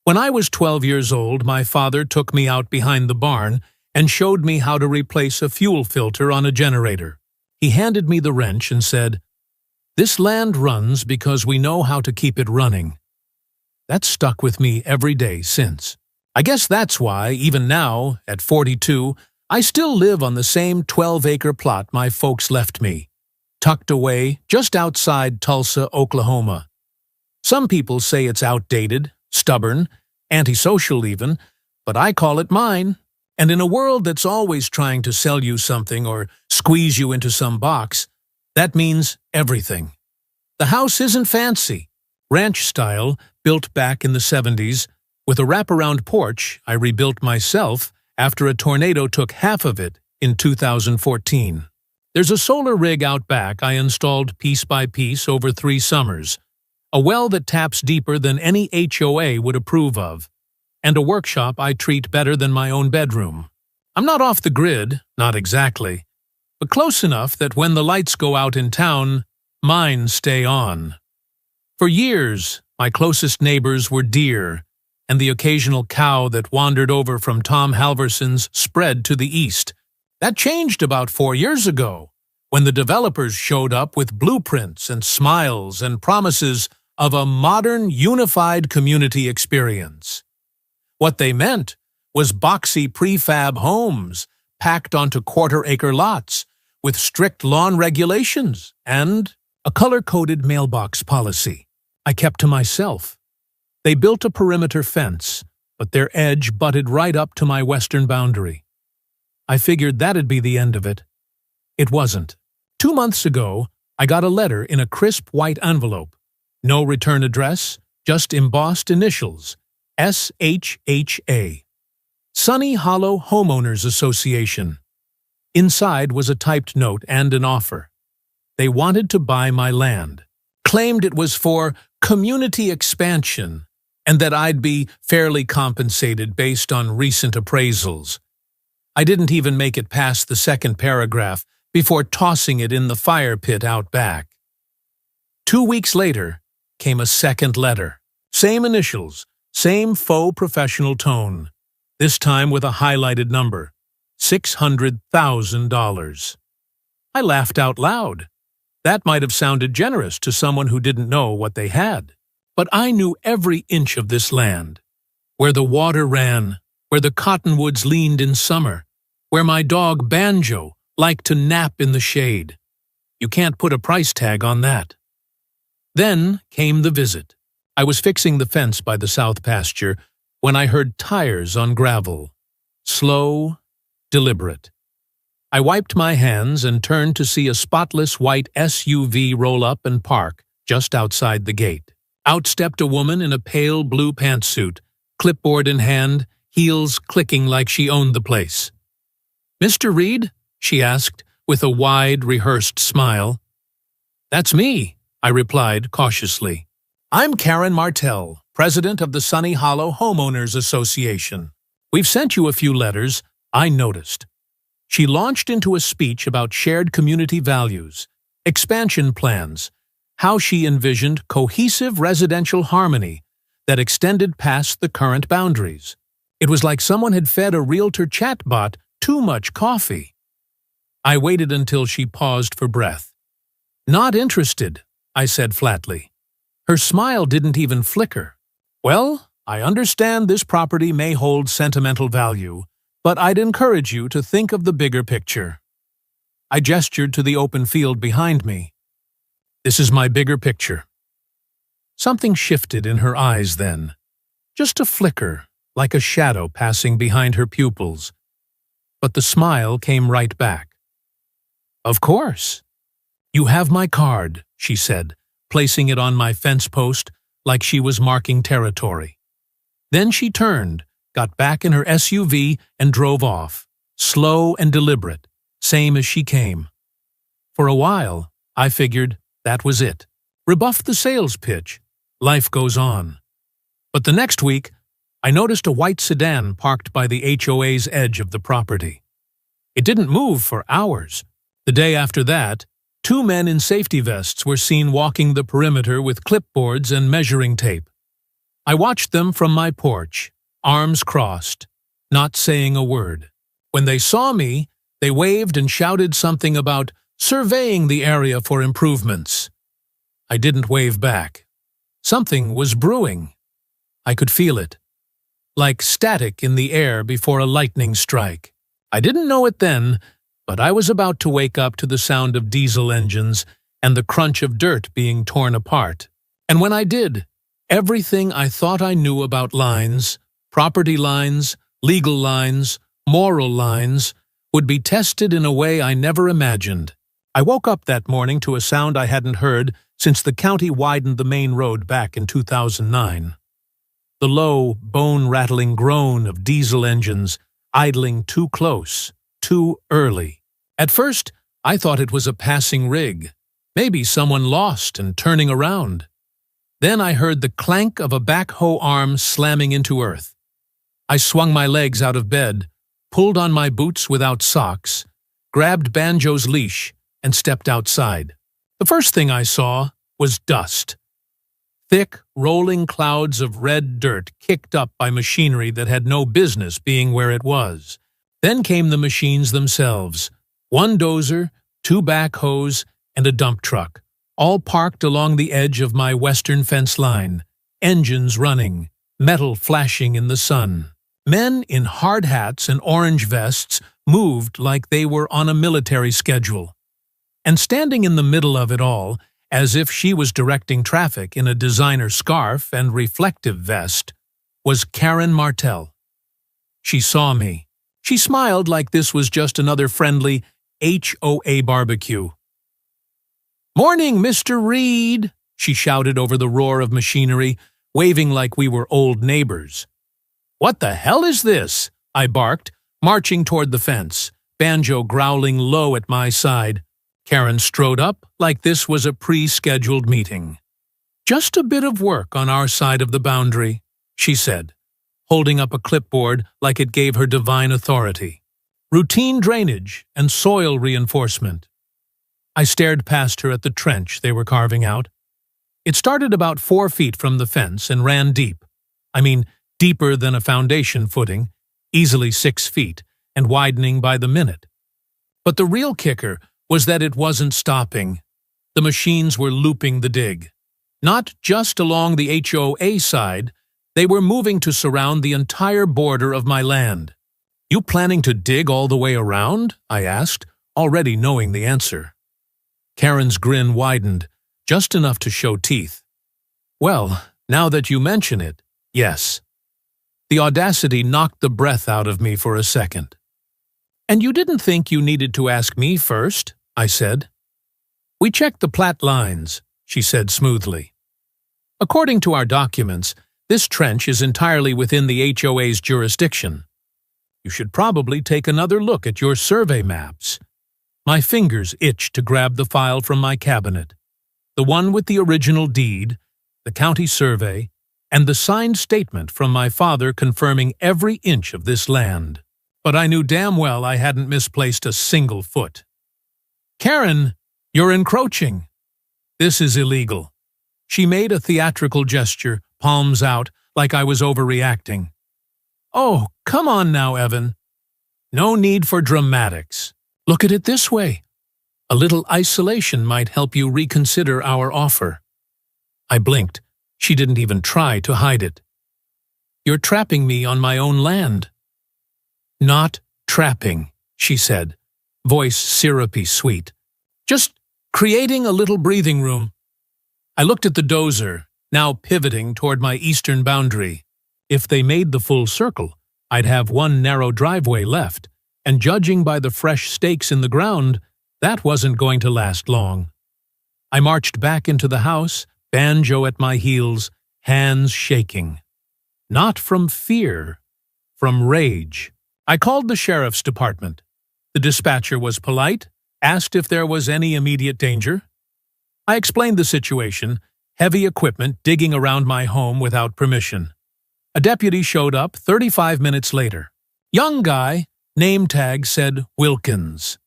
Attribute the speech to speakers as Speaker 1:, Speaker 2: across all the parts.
Speaker 1: When I was 12 years old, my father took me out behind the barn and showed me how to replace a fuel filter on a generator. He handed me the wrench and said, "This land runs because we know how to keep it running." That's stuck with me every day since. I guess that's why, even now, at 42, I still live on the same 12-acre plot my folks left me, tucked away just outside Tulsa, Oklahoma. Some people say it's outdated, stubborn, antisocial even, but I call it mine. And in a world that's always trying to sell you something or squeeze you into some box, that means everything. The house isn't fancy. Ranch style, built back in the 70s, with a wraparound porch I rebuilt myself after a tornado took half of it in 2014. There's a solar rig out back I installed piece by piece over 3 summers, a well that taps deeper than any HOA would approve of, and a workshop I treat better than my own bedroom. I'm not off the grid, not exactly, but close enough that when the lights go out in town, mine stay on. For years, my closest neighbors were deer, and the occasional cow that wandered over from Tom Halverson's spread to the east. That changed about 4 years ago, when the developers showed up with blueprints and smiles and promises of a modern, unified community experience. What they meant was boxy prefab homes packed onto quarter-acre lots with strict lawn regulations and a color-coded mailbox policy I kept to myself. They built a perimeter fence, but their edge butted right up to my western boundary. I figured that'd be the end of it. It wasn't. 2 months ago, I got a letter in a crisp white envelope. No return address, just embossed initials, SHHA. Sunny Hollow Homeowners Association. Inside was a typed note and an offer. They wanted to buy my land, claimed it was for community expansion, and that I'd be fairly compensated based on recent appraisals. I didn't even make it past the second paragraph before tossing it in the fire pit out back. 2 weeks later came a second letter. Same initials, same faux professional tone, this time with a highlighted number, $600,000. I laughed out loud. That might have sounded generous to someone who didn't know what they had. But I knew every inch of this land, where the water ran, where the cottonwoods leaned in summer, where my dog Banjo liked to nap in the shade. You can't put a price tag on that. Then came the visit. I was fixing the fence by the south pasture when I heard tires on gravel. Slow, deliberate. I wiped my hands and turned to see a spotless white SUV roll up and park just outside the gate. Out stepped a woman in a pale blue pantsuit, clipboard in hand, heels clicking like she owned the place. "Mr. Reed?" she asked, with a wide, rehearsed smile. "That's me," I replied cautiously. "I'm Karen Martell, president of the Sunny Hollow Homeowners Association. We've sent you a few letters, I noticed." She launched into a speech about shared community values, expansion plans, how she envisioned cohesive residential harmony that extended past the current boundaries. It was like someone had fed a realtor chatbot too much coffee. I waited until she paused for breath. "Not interested," I said flatly. Her smile didn't even flicker. "Well, I understand this property may hold sentimental value, but I'd encourage you to think of the bigger picture." I gestured to the open field behind me. "This is my bigger picture." Something shifted in her eyes then. Just a flicker, like a shadow passing behind her pupils. But the smile came right back. "Of course. You have my card," she said, placing it on my fence post like she was marking territory. Then she turned, got back in her SUV, and drove off, slow and deliberate, same as she came. For a while, I figured that was it. Rebuffed the sales pitch. Life goes on. But the next week, I noticed a white sedan parked by the HOA's edge of the property. It didn't move for hours. The day after that, 2 men in safety vests were seen walking the perimeter with clipboards and measuring tape. I watched them from my porch, arms crossed, not saying a word. When they saw me, they waved and shouted something about surveying the area for improvements. I didn't wave back. Something was brewing. I could feel it, like static in the air before a lightning strike. I didn't know it then, but I was about to wake up to the sound of diesel engines and the crunch of dirt being torn apart. And when I did, everything I thought I knew about lines, property lines, legal lines, moral lines, would be tested in a way I never imagined. I woke up that morning to a sound I hadn't heard since the county widened the main road back in 2009. The low, bone-rattling groan of diesel engines idling too close, too early. At first, I thought it was a passing rig, maybe someone lost and turning around. Then I heard the clank of a backhoe arm slamming into earth. I swung my legs out of bed, pulled on my boots without socks, grabbed Banjo's leash, and stepped outside. The first thing I saw was dust. Thick, rolling clouds of red dirt kicked up by machinery that had no business being where it was. Then came the machines themselves. One dozer, two backhoes, and a dump truck, all parked along the edge of my western fence line, engines running, metal flashing in the sun. Men in hard hats and orange vests moved like they were on a military schedule. And standing in the middle of it all, as if she was directing traffic in a designer scarf and reflective vest, was Karen Martell. She saw me. She smiled like this was just another friendly HOA barbecue. "Morning, Mr. Reed," she shouted over the roar of machinery, waving like we were old neighbors. "What the hell is this?" I barked, marching toward the fence, Banjo growling low at my side. Karen strode up like this was a pre-scheduled meeting. "Just a bit of work on our side of the boundary," she said, holding up a clipboard like it gave her divine authority. "Routine drainage and soil reinforcement." I stared past her at the trench they were carving out. It started about 4 feet from the fence and ran deep. I mean, deeper than a foundation footing, easily 6 feet, and widening by the minute. But the real kicker was that it wasn't stopping. The machines were looping the dig. Not just along the HOA side, they were moving to surround the entire border of my land. "You planning to dig all the way around?" I asked, already knowing the answer. Karen's grin widened, just enough to show teeth. "Well, now that you mention it, yes." The audacity knocked the breath out of me for a second. "And you didn't think you needed to ask me first?" I said. "We checked the plat lines," she said smoothly. "According to our documents, this trench is entirely within the HOA's jurisdiction. You should probably take another look at your survey maps." My fingers itched to grab the file from my cabinet, the one with the original deed, the county survey, and the signed statement from my father confirming every inch of this land. But I knew damn well I hadn't misplaced a single foot. "Karen, you're encroaching. This is illegal." She made a theatrical gesture, palms out, like I was overreacting. "Oh, come on now, Evan. No need for dramatics. Look at it this way. A little isolation might help you reconsider our offer." I blinked. She didn't even try to hide it. "You're trapping me on my own land." "Not trapping," she said, voice syrupy sweet. "Just creating a little breathing room." I looked at the dozer, now pivoting toward my eastern boundary. If they made the full circle, I'd have one narrow driveway left, and judging by the fresh stakes in the ground, that wasn't going to last long. I marched back into the house, Banjo at my heels, hands shaking. Not from fear, from rage. I called the sheriff's department. The dispatcher was polite, asked if there was any immediate danger. I explained the situation, heavy equipment digging around my home without permission. A deputy showed up 35 minutes later. Young guy, name tag said Wilkins.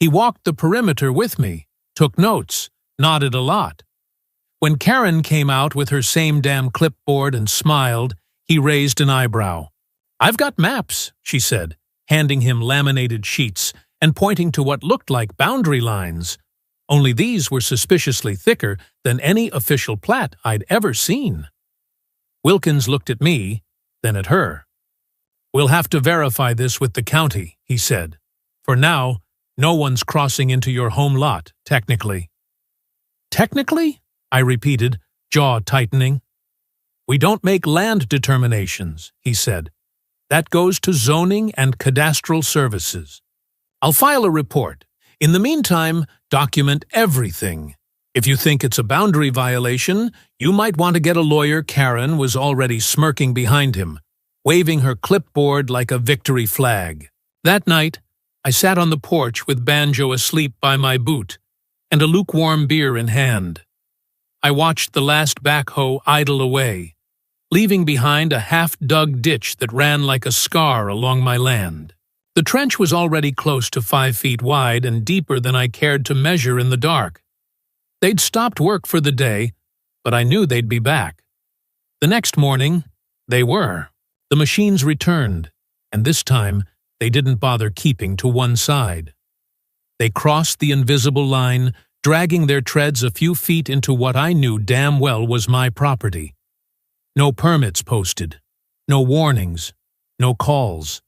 Speaker 1: He walked the perimeter with me, took notes, nodded a lot. When Karen came out with her same damn clipboard and smiled, he raised an eyebrow. "I've got maps," she said, handing him laminated sheets and pointing to what looked like boundary lines. Only these were suspiciously thicker than any official plat I'd ever seen. Wilkins looked at me, then at her. "We'll have to verify this with the county," he said. "For now, no one's crossing into your home lot, technically." "Technically?" I repeated, jaw tightening. "We don't make land determinations," he said. "That goes to zoning and cadastral services. I'll file a report. In the meantime, document everything. If you think it's a boundary violation, you might want to get a lawyer." Karen was already smirking behind him, waving her clipboard like a victory flag. That night, I sat on the porch with Banjo asleep by my boot and a lukewarm beer in hand. I watched the last backhoe idle away, leaving behind a half-dug ditch that ran like a scar along my land. The trench was already close to 5 feet wide and deeper than I cared to measure in the dark. They'd stopped work for the day, but I knew they'd be back. The next morning, they were. The machines returned, and this time they didn't bother keeping to one side. They crossed the invisible line, dragging their treads a few feet into what I knew damn well was my property. No permits posted, no warnings, no calls.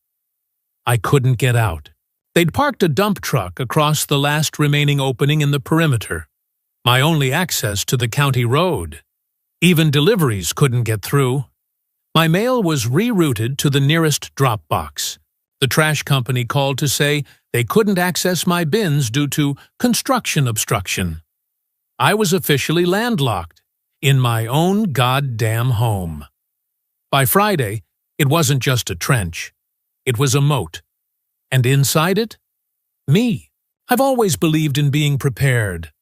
Speaker 1: I couldn't get out. They'd parked a dump truck across the last remaining opening in the perimeter, my only access to the county road. Even deliveries couldn't get through. My mail was rerouted to the nearest drop box. The trash company called to say they couldn't access my bins due to construction obstruction. I was officially landlocked in my own goddamn home. By Friday, it wasn't just a trench. It was a moat. And inside it, me. I've always believed in being prepared.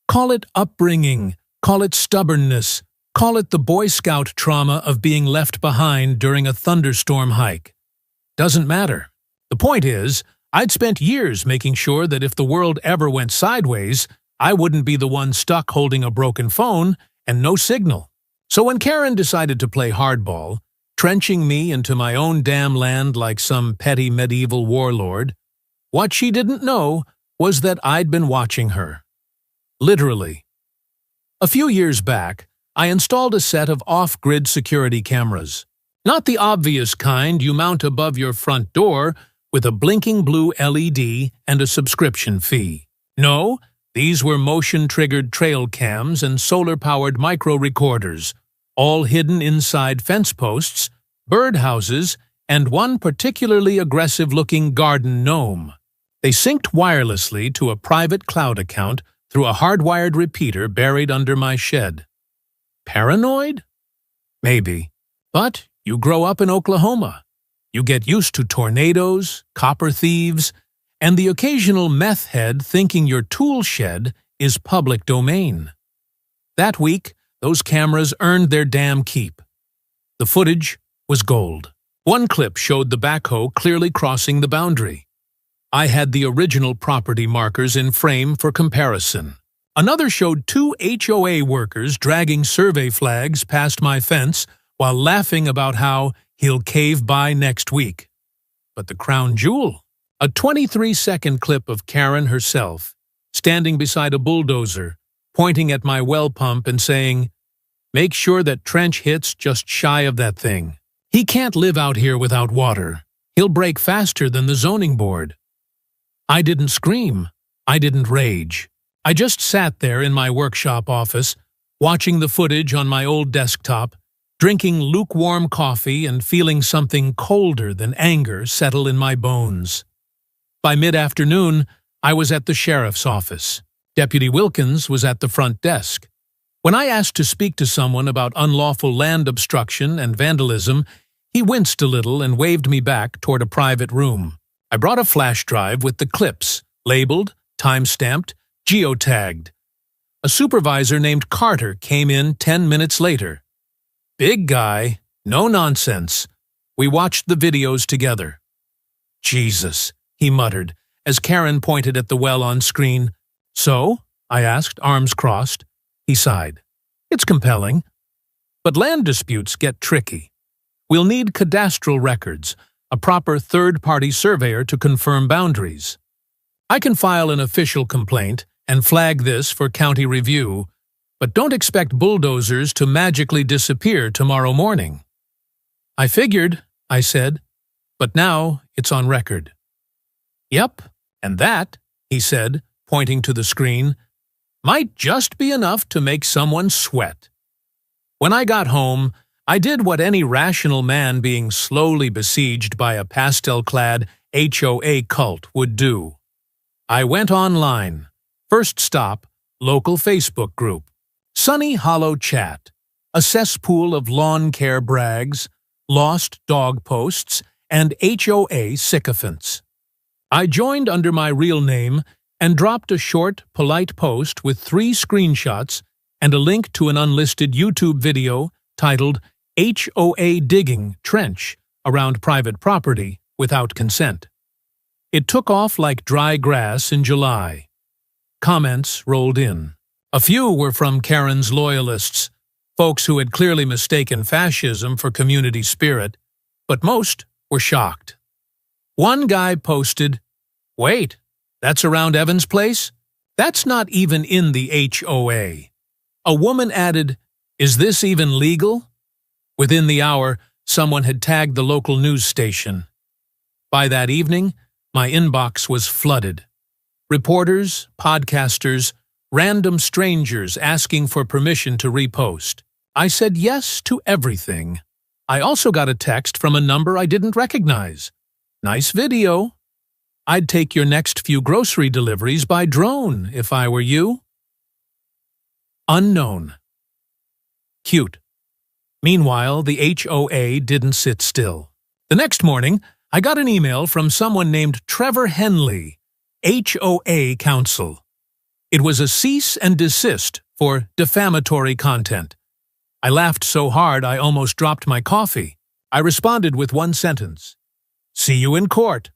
Speaker 1: Call it upbringing, call it stubbornness, call it the Boy Scout trauma of being left behind during a thunderstorm hike. Doesn't matter. The point is, I'd spent years making sure that if the world ever went sideways, I wouldn't be the one stuck holding a broken phone and no signal. So when Karen decided to play hardball, trenching me into my own damn land like some petty medieval warlord, what she didn't know was that I'd been watching her. Literally. A few years back, I installed a set of off-grid security cameras. Not the obvious kind you mount above your front door with a blinking blue LED and a subscription fee. No, these were motion-triggered trail cams and solar-powered micro-recorders, all hidden inside fence posts, birdhouses, and one particularly aggressive-looking garden gnome. They synced wirelessly to a private cloud account through a hardwired repeater buried under my shed. Paranoid? Maybe. But you grow up in Oklahoma. You get used to tornadoes, copper thieves, and the occasional meth head thinking your tool shed is public domain. That week, those cameras earned their damn keep. The footage was gold. One clip showed the backhoe clearly crossing the boundary. I had the original property markers in frame for comparison. Another showed 2 HOA workers dragging survey flags past my fence while laughing about how he'll cave by next week. But the crown jewel, a 23-second clip of Karen herself, standing beside a bulldozer, pointing at my well pump and saying, "Make sure that trench hits just shy of that thing. He can't live out here without water. He'll break faster than the zoning board." I didn't scream. I didn't rage. I just sat there in my workshop office, watching the footage on my old desktop, drinking lukewarm coffee and feeling something colder than anger settle in my bones. By mid-afternoon, I was at the sheriff's office. Deputy Wilkins was at the front desk. When I asked to speak to someone about unlawful land obstruction and vandalism, he winced a little and waved me back toward a private room. I brought a flash drive with the clips, labeled, time-stamped, geotagged. A supervisor named Carter came in 10 minutes later. Big guy, no nonsense. We watched the videos together. "Jesus," he muttered, as Karen pointed at the well on screen. "So?" I asked, arms crossed. He sighed. It's compelling. But land disputes get tricky. We'll need cadastral records, a proper third-party surveyor to confirm boundaries. I can file an official complaint and flag this for county review, but don't expect bulldozers to magically disappear tomorrow morning. I figured, I said, but now it's on record. Yep, and that, he said, pointing to the screen, might just be enough to make someone sweat. When I got home, I did what any rational man being slowly besieged by a pastel-clad HOA cult would do. I went online. First stop, local Facebook group. Sunny Hollow Chat, a cesspool of lawn care brags, lost dog posts, and HOA sycophants. I joined under my real name and dropped a short, polite post with 3 screenshots and a link to an unlisted YouTube video titled HOA Digging Trench Around Private Property Without Consent. It took off like dry grass in July. Comments rolled in. A few were from Karen's loyalists, folks who had clearly mistaken fascism for community spirit, but most were shocked. One guy posted, "Wait, that's around Evan's place? That's not even in the HOA." A woman added, "Is this even legal?" Within the hour, someone had tagged the local news station. By that evening, my inbox was flooded. Reporters, podcasters, random strangers asking for permission to repost. I said yes to everything. I also got a text from a number I didn't recognize. "Nice video. I'd take your next few grocery deliveries by drone if I were you." Unknown. Cute. Meanwhile, the HOA didn't sit still. The next morning, I got an email from someone named Trevor Henley, HOA counsel. It was a cease and desist for defamatory content. I laughed so hard I almost dropped my coffee. I responded with one sentence. "See you in court.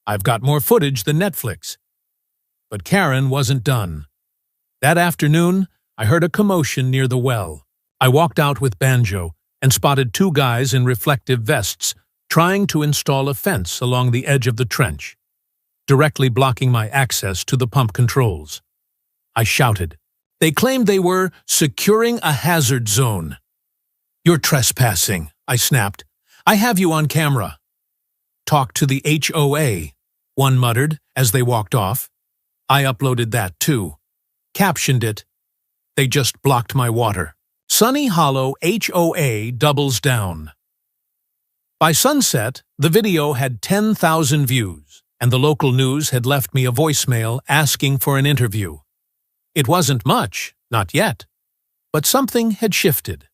Speaker 1: I've got more footage than Netflix." But Karen wasn't done. That afternoon, I heard a commotion near the well. I walked out with banjo and spotted 2 guys in reflective vests trying to install a fence along the edge of the trench, directly blocking my access to the pump controls. I shouted. They claimed they were securing a hazard zone. "You're trespassing," I snapped. "I have you on camera." "Talk to the HOA," one muttered as they walked off. I uploaded that too. Captioned it, "They just blocked my water." Sunny Hollow HOA doubles down. By sunset, the video had 10,000 views, and the local news had left me a voicemail asking for an interview. It wasn't much, not yet, but something had shifted.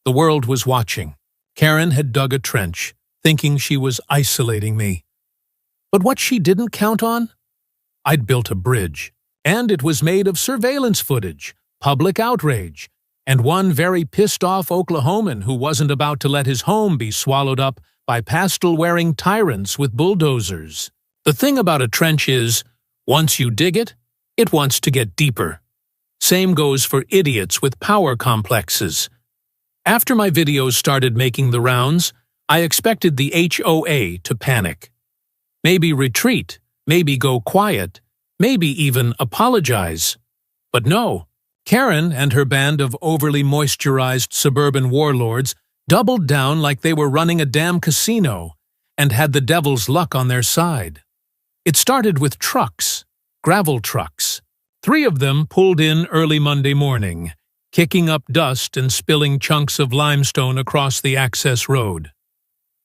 Speaker 1: The world was watching. Karen had dug a trench, thinking she was isolating me. But what she didn't count on? I'd built a bridge, and it was made of surveillance footage, public outrage, and one very pissed-off Oklahoman who wasn't about to let his home be swallowed up by pastel-wearing tyrants with bulldozers. The thing about a trench is, once you dig it, it wants to get deeper. Same goes for idiots with power complexes. After my videos started making the rounds, I expected the HOA to panic. Maybe retreat, maybe go quiet, maybe even apologize. But no. Karen and her band of overly moisturized suburban warlords doubled down like they were running a damn casino and had the devil's luck on their side. It started with trucks, gravel trucks. 3 of them pulled in early Monday morning, kicking up dust and spilling chunks of limestone across the access road.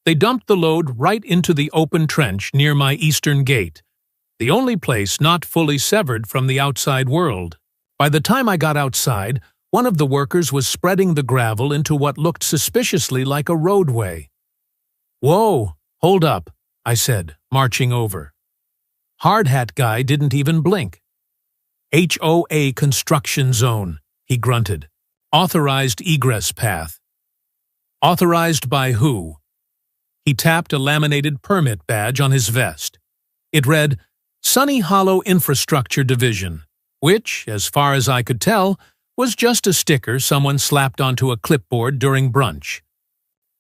Speaker 1: They dumped the load right into the open trench near my eastern gate, the only place not fully severed from the outside world. By the time I got outside, one of the workers was spreading the gravel into what looked suspiciously like a roadway. "Whoa, hold up," I said, marching over. Hard hat guy didn't even blink. "HOA construction zone," he grunted. "Authorized egress path." "Authorized by who?" He tapped a laminated permit badge on his vest. It read, Sunny Hollow Infrastructure Division, which, as far as I could tell, was just a sticker someone slapped onto a clipboard during brunch.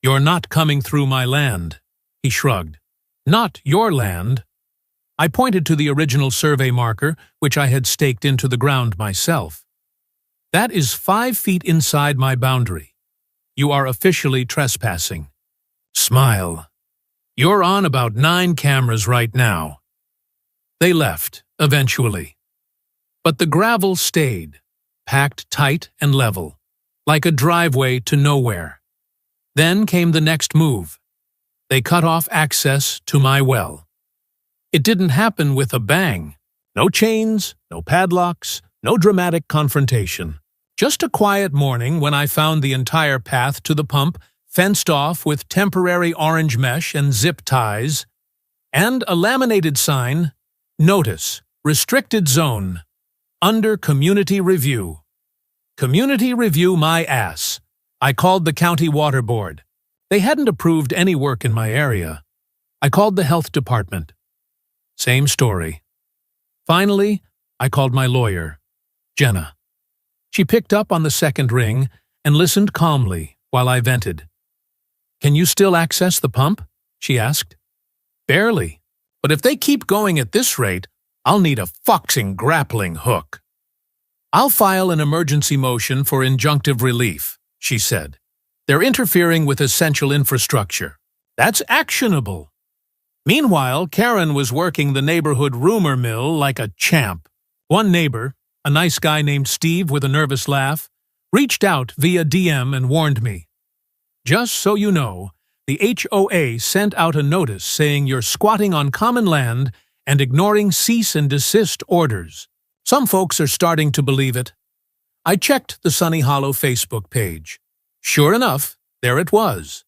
Speaker 1: "You're not coming through my land," he shrugged. "Not your land." I pointed to the original survey marker, which I had staked into the ground myself. "That is 5 feet inside my boundary. You are officially trespassing." Smile. "You're on about 9 cameras right now." They left, eventually. But the gravel stayed, packed tight and level, like a driveway to nowhere. Then came the next move. They cut off access to my well. It didn't happen with a bang. No chains, no padlocks, no dramatic confrontation. Just a quiet morning when I found the entire path to the pump fenced off with temporary orange mesh and zip ties, and a laminated sign, "Notice, Restricted Zone, under Community Review." Community review my ass. I called the county water board. They hadn't approved any work in my area. I called the health department. Same story. Finally, I called my lawyer, Jenna. She picked up on the second ring and listened calmly while I vented. "Can you still access the pump?" she asked. "Barely, but if they keep going at this rate, I'll need a foxing grappling hook." "I'll file an emergency motion for injunctive relief," she said. "They're interfering with essential infrastructure. That's actionable." Meanwhile, Karen was working the neighborhood rumor mill like a champ. One neighbor, a nice guy named Steve with a nervous laugh, reached out via DM and warned me. "Just so you know, the HOA sent out a notice saying you're squatting on common land and ignoring cease and desist orders. Some folks are starting to believe it." I checked the Sunny Hollow Facebook page. Sure enough, there it was.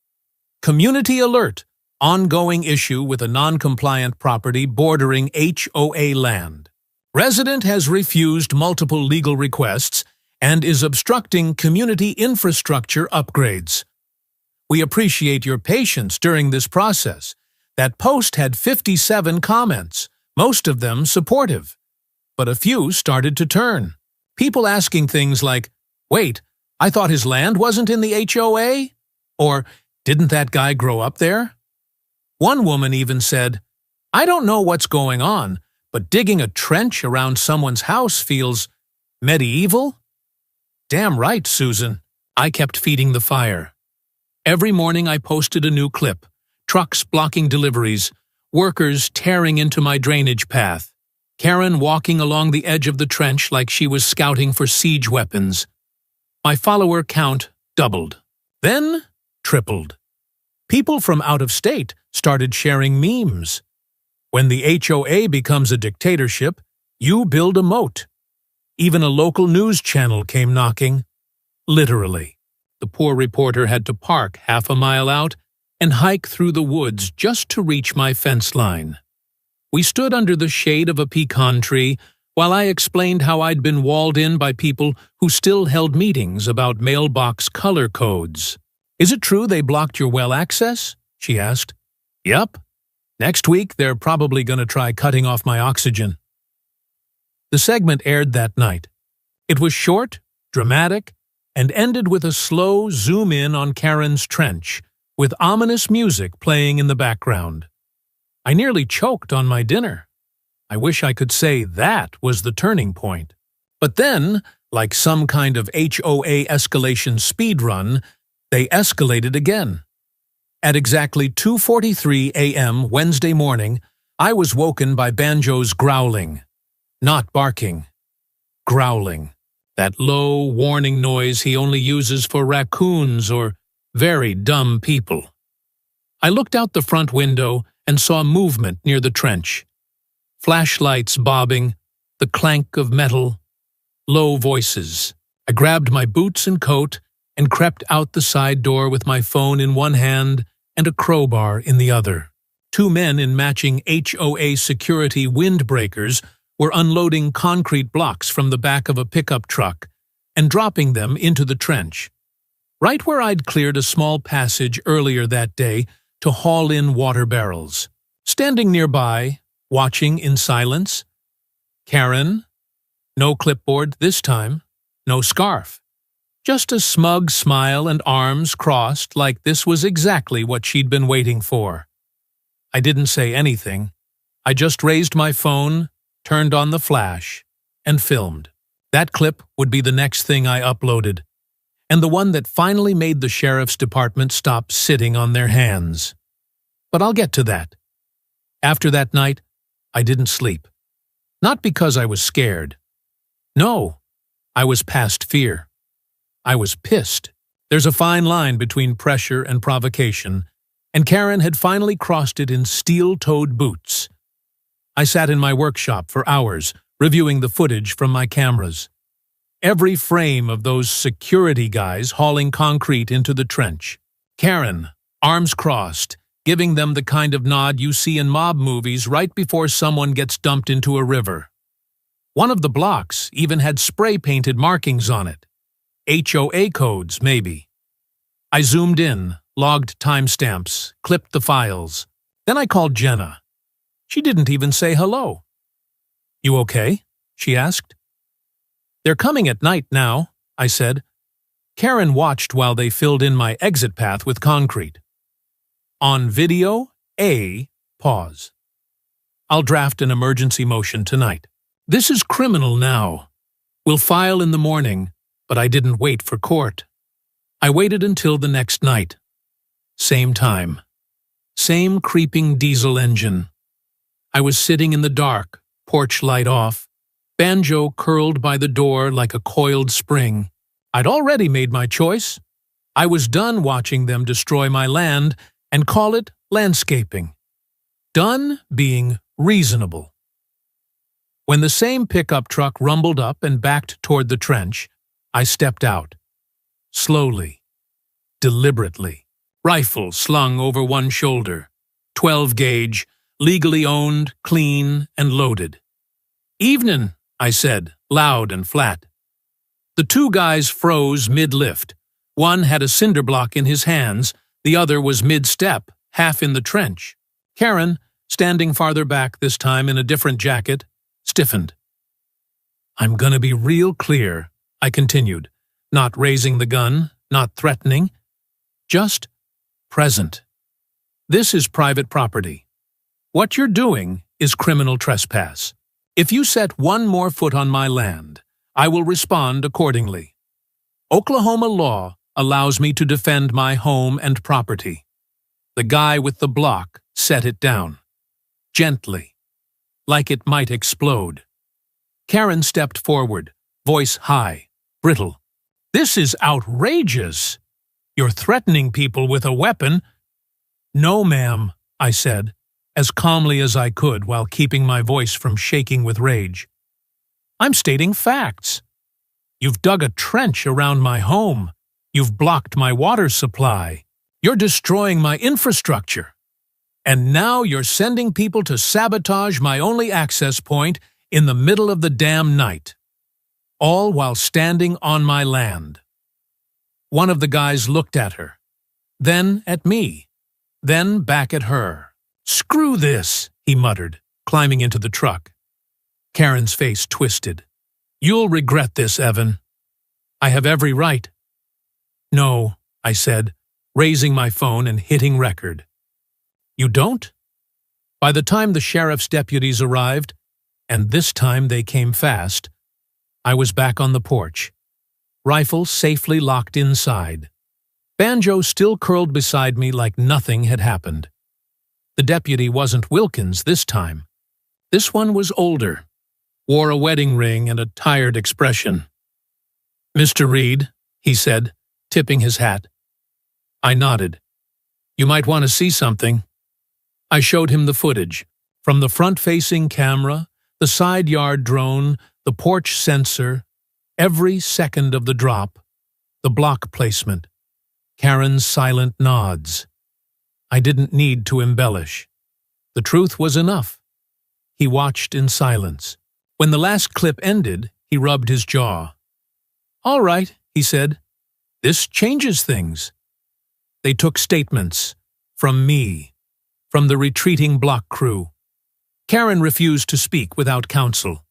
Speaker 1: Community alert. Ongoing issue with a non-compliant property bordering HOA land. Resident has refused multiple legal requests and is obstructing community infrastructure upgrades. We appreciate your patience during this process. That post had 57 comments, most of them supportive. But a few started to turn. People asking things like, "Wait, I thought his land wasn't in the HOA?" Or, "Didn't that guy grow up there?" One woman even said, "I don't know what's going on, but digging a trench around someone's house feels medieval." Damn right, Susan. I kept feeding the fire. Every morning I posted a new clip, trucks blocking deliveries, workers tearing into my drainage path, Karen walking along the edge of the trench like she was scouting for siege weapons. My follower count doubled, then tripled. People from out of state started sharing memes. When the HOA becomes a dictatorship, you build a moat. Even a local news channel came knocking. Literally. The poor reporter had to park half a mile out and hike through the woods just to reach my fence line. We stood under the shade of a pecan tree while I explained how I'd been walled in by people who still held meetings about mailbox color codes. "Is it true they blocked your well access?" she asked. "Yep. Next week they're probably going to try cutting off my oxygen." The segment aired that night. It was short, dramatic, and ended with a slow zoom-in on Karen's trench, with ominous music playing in the background. I nearly choked on my dinner. I wish I could say that was the turning point. But then, like some kind of HOA escalation speedrun, they escalated again. At exactly 2:43 a.m. Wednesday morning, I was woken by Banjo's growling. Not barking. Growling. That low, warning noise he only uses for raccoons or very dumb people. I looked out the front window and saw movement near the trench. Flashlights bobbing, the clank of metal, low voices. I grabbed my boots and coat and crept out the side door with my phone in one hand and a crowbar in the other. 2 men in matching HOA security windbreakers were unloading concrete blocks from the back of a pickup truck and dropping them into the trench, right where I'd cleared a small passage earlier that day to haul in water barrels. Standing nearby, watching in silence, Karen, no clipboard this time, no scarf. Just a smug smile and arms crossed like this was exactly what she'd been waiting for. I didn't say anything. I just raised my phone, turned on the flash, and filmed. That clip would be the next thing I uploaded, and the one that finally made the sheriff's department stop sitting on their hands. But I'll get to that. After that night, I didn't sleep. Not because I was scared. No, I was past fear. I was pissed. There's a fine line between pressure and provocation, and Karen had finally crossed it in steel-toed boots. I sat in my workshop for hours, reviewing the footage from my cameras. Every frame of those security guys hauling concrete into the trench. Karen, arms crossed, giving them the kind of nod you see in mob movies right before someone gets dumped into a river. One of the blocks even had spray-painted markings on it. HOA codes, maybe. I zoomed in, logged timestamps, clipped the files. Then I called Jenna. She didn't even say hello. "You okay?" she asked. "They're coming at night now," I said. Karen watched while they filled in my exit path with concrete. On video, pause. I'll draft an emergency motion tonight. This is criminal now. We'll file in the morning, but I didn't wait for court. I waited until the next night. Same time. Same creeping diesel engine. I was sitting in the dark, porch light off, banjo curled by the door like a coiled spring. I'd already made my choice. I was done watching them destroy my land and call it landscaping. Done being reasonable. When the same pickup truck rumbled up and backed toward the trench, I stepped out. Slowly. Deliberately. Rifle slung over one shoulder. 12 gauge, legally owned, clean, and loaded. "Evenin'," I said, loud and flat. The two guys froze mid-lift. One had a cinder block in his hands, the other was mid-step, half in the trench. Karen, standing farther back this time in a different jacket, stiffened. "I'm gonna be real clear," I continued, not raising the gun, not threatening, just present. "This is private property. What you're doing is criminal trespass. If you set one more foot on my land, I will respond accordingly. Oklahoma law allows me to defend my home and property." The guy with the block set it down. Gently, like it might explode. Karen stepped forward, voice high, brittle. "This is outrageous. You're threatening people with a weapon." "No, ma'am," I said, as calmly as I could while keeping my voice from shaking with rage. "I'm stating facts. You've dug a trench around my home. You've blocked my water supply. You're destroying my infrastructure. And now you're sending people to sabotage my only access point in the middle of the damn night. All while standing on my land." One of the guys looked at her, then at me, then back at her. "Screw this," he muttered, climbing into the truck. Karen's face twisted. "You'll regret this, Evan." "I have every right." "No," I said, raising my phone and hitting record. "You don't?" By the time the sheriff's deputies arrived, and this time they came fast, I was back on the porch, rifle safely locked inside. Banjo still curled beside me like nothing had happened. The deputy wasn't Wilkins this time. This one was older, wore a wedding ring and a tired expression. "Mr. Reed," he said, tipping his hat. I nodded. "You might want to see something." I showed him the footage, from the front-facing camera, the side yard drone, the porch sensor, every second of the drop, the block placement, Karen's silent nods. I didn't need to embellish. The truth was enough. He watched in silence. When the last clip ended, he rubbed his jaw. "All right," he said. "This changes things." They took statements from me, from the retreating block crew. Karen refused to speak without counsel.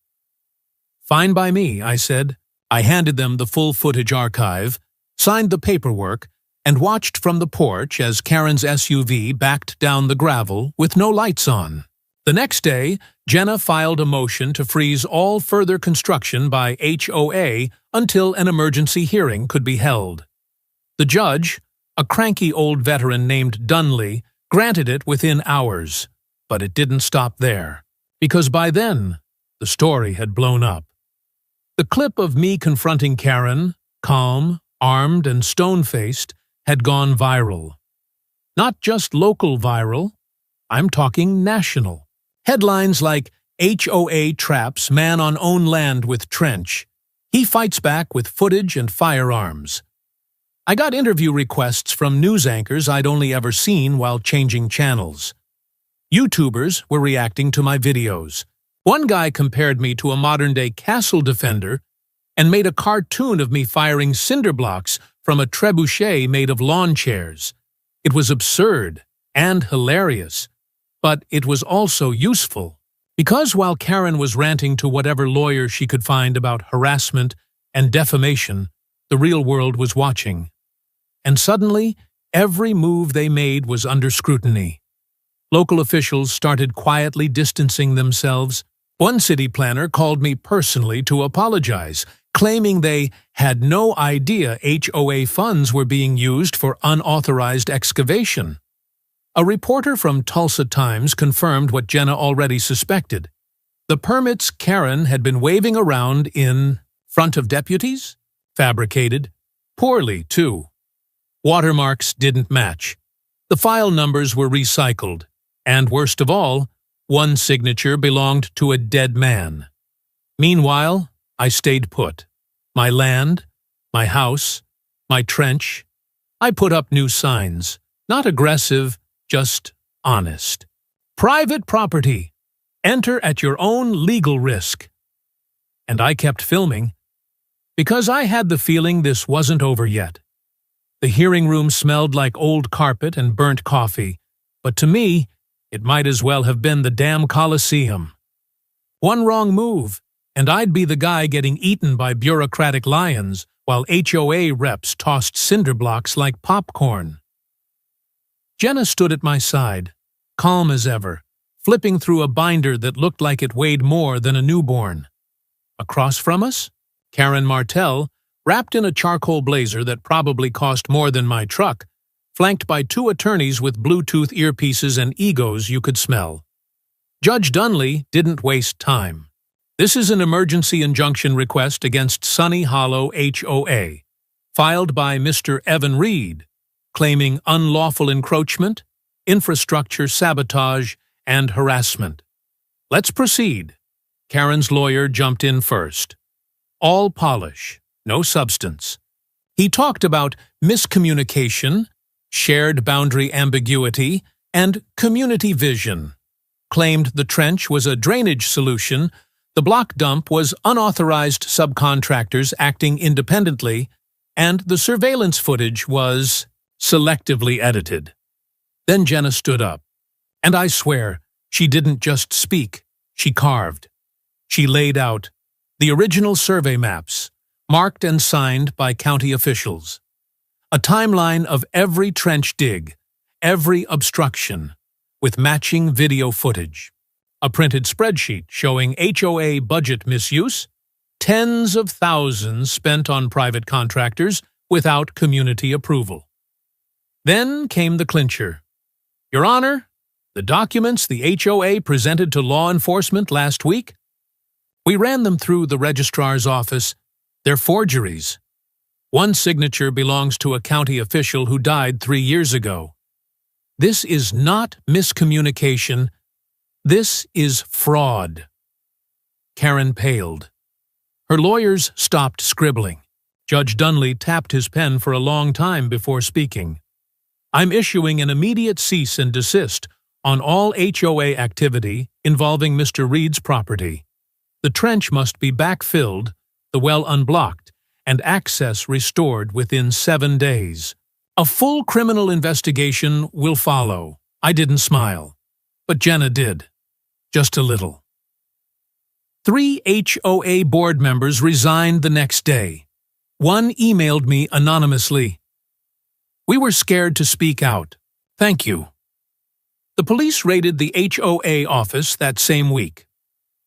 Speaker 1: "Fine by me," I said. I handed them the full footage archive, signed the paperwork, and watched from the porch as Karen's SUV backed down the gravel with no lights on. The next day, Jenna filed a motion to freeze all further construction by HOA until an emergency hearing could be held. The judge, a cranky old veteran named Dunley, granted it within hours. But it didn't stop there, because by then, the story had blown up. The clip of me confronting Karen, calm, armed, and stone-faced, had gone viral. Not just local viral, I'm talking national. Headlines like, HOA traps man on own land with trench. He fights back with footage and firearms. I got interview requests from news anchors I'd only ever seen while changing channels. YouTubers were reacting to my videos. One guy compared me to a modern-day castle defender and made a cartoon of me firing cinder blocks from a trebuchet made of lawn chairs. It was absurd and hilarious, but it was also useful. Because while Karen was ranting to whatever lawyer she could find about harassment and defamation, the real world was watching. And suddenly, every move they made was under scrutiny. Local officials started quietly distancing themselves. One city planner called me personally to apologize, claiming they had no idea HOA funds were being used for unauthorized excavation. A reporter from Tulsa Times confirmed what Jenna already suspected. The permits Karen had been waving around in front of deputies? Fabricated. Poorly, too. Watermarks didn't match. The file numbers were recycled. And worst of all, one signature belonged to a dead man. Meanwhile, I stayed put. My land, my house, my trench. I put up new signs. Not aggressive, just honest. Private property. Enter at your own legal risk. And I kept filming, because I had the feeling this wasn't over yet. The hearing room smelled like old carpet and burnt coffee, but to me, it might as well have been the damn Coliseum. One wrong move, and I'd be the guy getting eaten by bureaucratic lions while HOA reps tossed cinder blocks like popcorn. Jenna stood at my side, calm as ever, flipping through a binder that looked like it weighed more than a newborn. Across from us, Karen Martell, wrapped in a charcoal blazer that probably cost more than my truck, flanked by two attorneys with Bluetooth earpieces and egos you could smell. Judge Dunley didn't waste time. This is an emergency injunction request against Sunny Hollow HOA, filed by Mr. Evan Reed, claiming unlawful encroachment, infrastructure sabotage, and harassment. Let's proceed. Karen's lawyer jumped in first. All polish, no substance. He talked about miscommunication, shared boundary ambiguity, and community vision. Claimed the trench was a drainage solution, the block dump was unauthorized subcontractors acting independently, and the surveillance footage was selectively edited. Then Jenna stood up, and I swear, she didn't just speak, she carved. She laid out the original survey maps, marked and signed by county officials. A timeline of every trench dig, every obstruction, with matching video footage. A printed spreadsheet showing HOA budget misuse, tens of thousands spent on private contractors without community approval. Then came the clincher. Your Honor, the documents the HOA presented to law enforcement last week? We ran them through the registrar's office. They're forgeries. One signature belongs to a county official who died 3 years ago. This is not miscommunication. This is fraud. Karen paled. Her lawyers stopped scribbling. Judge Dunley tapped his pen for a long time before speaking. I'm issuing an immediate cease and desist on all HOA activity involving Mr. Reed's property. The trench must be backfilled, the well unblocked, and access restored within 7 days. A full criminal investigation will follow. I didn't smile, but Jenna did. Just a little. 3 HOA board members resigned the next day. One emailed me anonymously. "We were scared to speak out. Thank you." The police raided the HOA office that same week.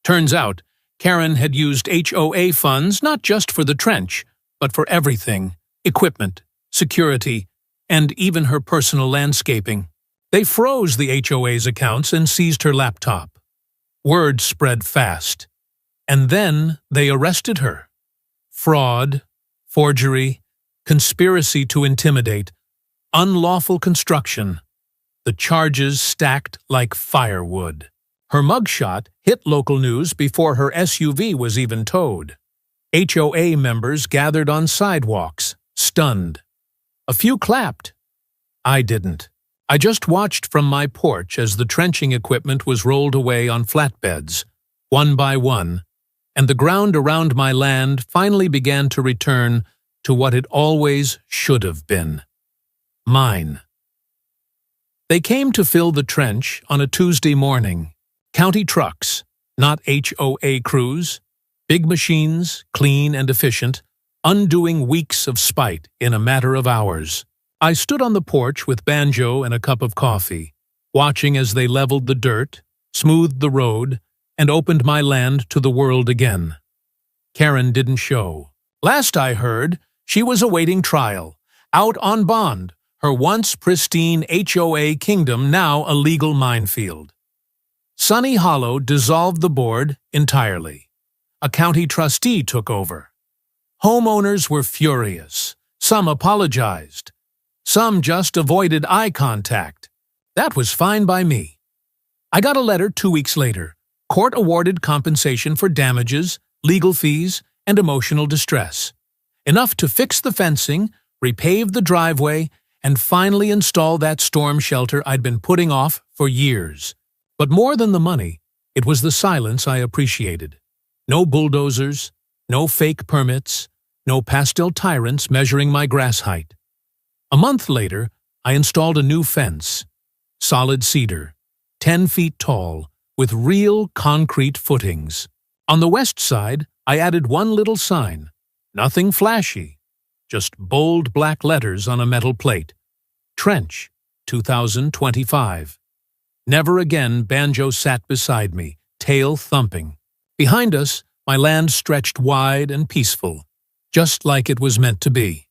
Speaker 1: Turns out, Karen had used HOA funds not just for the trench, but for everything: equipment, security, and even her personal landscaping. They froze the HOA's accounts and seized her laptop. Word spread fast. And then they arrested her. Fraud, forgery, conspiracy to intimidate, unlawful construction. The charges stacked like firewood. Her mugshot hit local news before her SUV was even towed. HOA members gathered on sidewalks, stunned. A few clapped. I didn't. I just watched from my porch as the trenching equipment was rolled away on flatbeds, one by one, and the ground around my land finally began to return to what it always should have been: mine. They came to fill the trench on a Tuesday morning. County trucks, not HOA crews. Big machines, clean and efficient, undoing weeks of spite in a matter of hours. I stood on the porch with banjo and a cup of coffee, watching as they leveled the dirt, smoothed the road, and opened my land to the world again. Karen didn't show. Last I heard, she was awaiting trial, out on bond, her once pristine HOA kingdom now a legal minefield. Sunny Hollow dissolved the board entirely. A county trustee took over. Homeowners were furious. Some apologized. Some just avoided eye contact. That was fine by me. I got a letter 2 weeks later. Court awarded compensation for damages, legal fees, and emotional distress. Enough to fix the fencing, repave the driveway, and finally install that storm shelter I'd been putting off for years. But more than the money, it was the silence I appreciated. No bulldozers, no fake permits, no pastel tyrants measuring my grass height. A month later, I installed a new fence. Solid cedar, 10 feet tall, with real concrete footings. On the west side, I added one little sign. Nothing flashy, just bold black letters on a metal plate. Trench, 2025. Never again banjo sat beside me, tail thumping. Behind us, my land stretched wide and peaceful, just like it was meant to be.